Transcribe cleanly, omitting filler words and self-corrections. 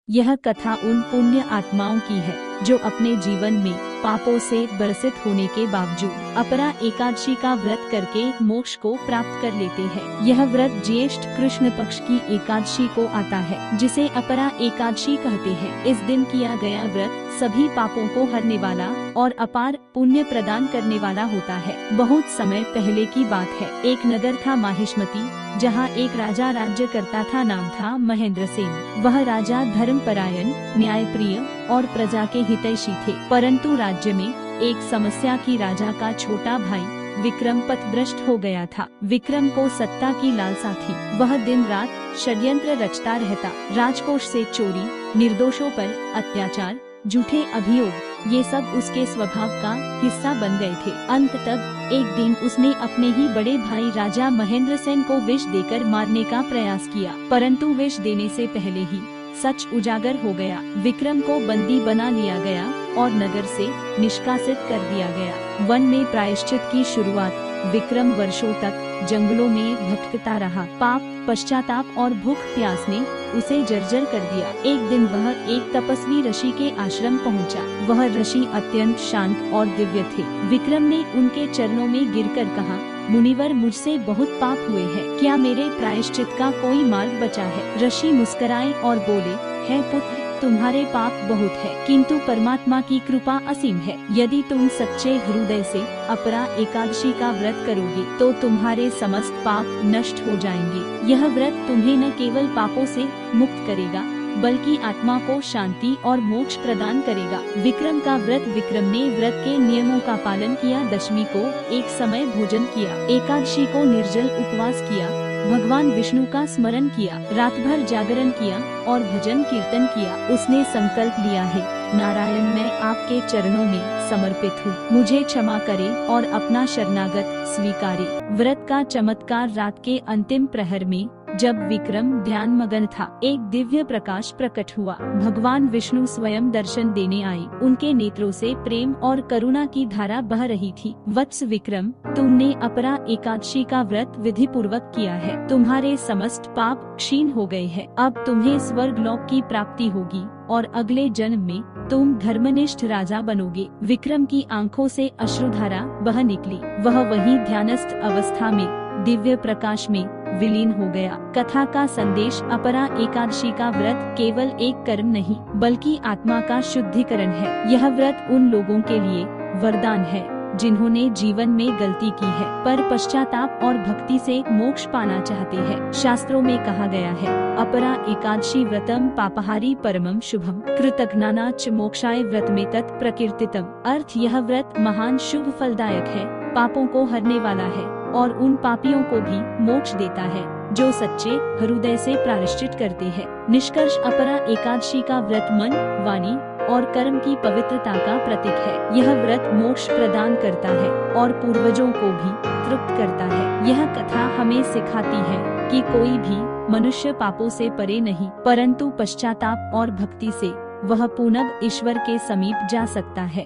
यह कथा उन पुण्य आत्माओं की है जो अपने जीवन में पापों से ग्रसित होने के बावजूद अपरा एकादशी का व्रत करके मोक्ष को प्राप्त कर लेते हैं। यह व्रत ज्येष्ठ कृष्ण पक्ष की एकादशी को आता है, जिसे अपरा एकादशी कहते हैं। इस दिन किया गया व्रत सभी पापों को हरने वाला और अपार पुण्य प्रदान करने वाला होता है। बहुत समय पहले की बात है। एक नगर था माहिष्मती, जहाँ एक राजा राज्य करता था। नाम था महेंद्र सेन। वह राजा धर्मपरायण, न्यायप्रिय और प्रजा के हितैषी थे। परंतु राज्य में एक समस्या की राजा का छोटा भाई विक्रम पथभ्रष्ट हो गया था। विक्रम को सत्ता की लालसा थी। वह दिन रात षड्यंत्र रचता रहता। राजकोष से चोरी, निर्दोषों पर अत्याचार, झूठे अभियोग, ये सब उसके स्वभाव का हिस्सा बन गए थे। अंत तक एक दिन उसने अपने ही बड़े भाई राजा महेंद्र सेन को विष देकर मारने का प्रयास किया, परंतु विष देने से पहले ही सच उजागर हो गया। विक्रम को बंदी बना लिया गया और नगर से निष्कासित कर दिया गया। वन में प्रायश्चित की शुरुआत। विक्रम वर्षों तक जंगलों में भटकता रहा। पाप, पश्चाताप और भूख प्यास ने उसे जर्जर कर दिया। एक दिन वह एक तपस्वी ऋषि के आश्रम पहुंचा। वह ऋषि अत्यंत शांत और दिव्य थे। विक्रम ने उनके चरणों में गिरकर कहा, मुनिवर, मुझसे बहुत पाप हुए हैं, क्या मेरे प्रायश्चित का कोई मार्ग बचा है? ऋषि मुस्कुराए और बोले, हे पुत्र, तुम्हारे पाप बहुत है, किंतु परमात्मा की कृपा असीम है। यदि तुम सच्चे हृदय से अपरा एकादशी का व्रत करोगे तो तुम्हारे समस्त पाप नष्ट हो जाएंगे। यह व्रत तुम्हें न केवल पापों से मुक्त करेगा बल्कि आत्मा को शांति और मोक्ष प्रदान करेगा। विक्रम का व्रत। विक्रम ने व्रत के नियमों का पालन किया। दशमी को एक समय भोजन किया, एकादशी को निर्जल उपवास किया, भगवान विष्णु का स्मरण किया, रात भर जागरण किया और भजन कीर्तन किया। उसने संकल्प लिया है, नारायण, मैं आपके चरणों में समर्पित हूँ, मुझे क्षमा करे और अपना शरणागत स्वीकारे। व्रत का चमत्कार। रात के अंतिम प्रहर में जब विक्रम ध्यान मगन था, एक दिव्य प्रकाश प्रकट हुआ। भगवान विष्णु स्वयं दर्शन देने आए। उनके नेत्रों से प्रेम और करुणा की धारा बह रही थी। वत्स विक्रम, तुमने अपरा एकादशी का व्रत विधि पूर्वक किया है। तुम्हारे समस्त पाप क्षीण हो गए हैं। अब तुम्हें स्वर्ग लोक की प्राप्ति होगी और अगले जन्म में तुम धर्मनिष्ठ राजा बनोगे। विक्रम की आंखों से अश्रुधारा बह निकली। वह वहीं ध्यानस्थ अवस्था में दिव्य प्रकाश में विलीन हो गया। कथा का संदेश। अपरा एकादशी का व्रत केवल एक कर्म नहीं बल्कि आत्मा का शुद्धिकरण है। यह व्रत उन लोगों के लिए वरदान है जिन्होंने जीवन में गलती की है पर पश्चाताप और भक्ति से मोक्ष पाना चाहते हैं। शास्त्रों में कहा गया है, अपरा एकादशी व्रतम पापहारी परमम शुभम कृतघ्नाना च मोक्षाय व्रत में तत् प्रकीर्तितम। अर्थ, यह व्रत महान शुभ फलदायक है, पापों को हरने वाला है और उन पापियों को भी मोक्ष देता है जो सच्चे हृदय से प्रायश्चित करते हैं। निष्कर्ष, अपरा एकादशी का व्रत मन, वाणी और कर्म की पवित्रता का प्रतीक है। यह व्रत मोक्ष प्रदान करता है और पूर्वजों को भी तृप्त करता है। यह कथा हमें सिखाती है कि कोई भी मनुष्य पापों से परे नहीं परंतु पश्चाताप और भक्ति से वह पुनः ईश्वर के समीप जा सकता है।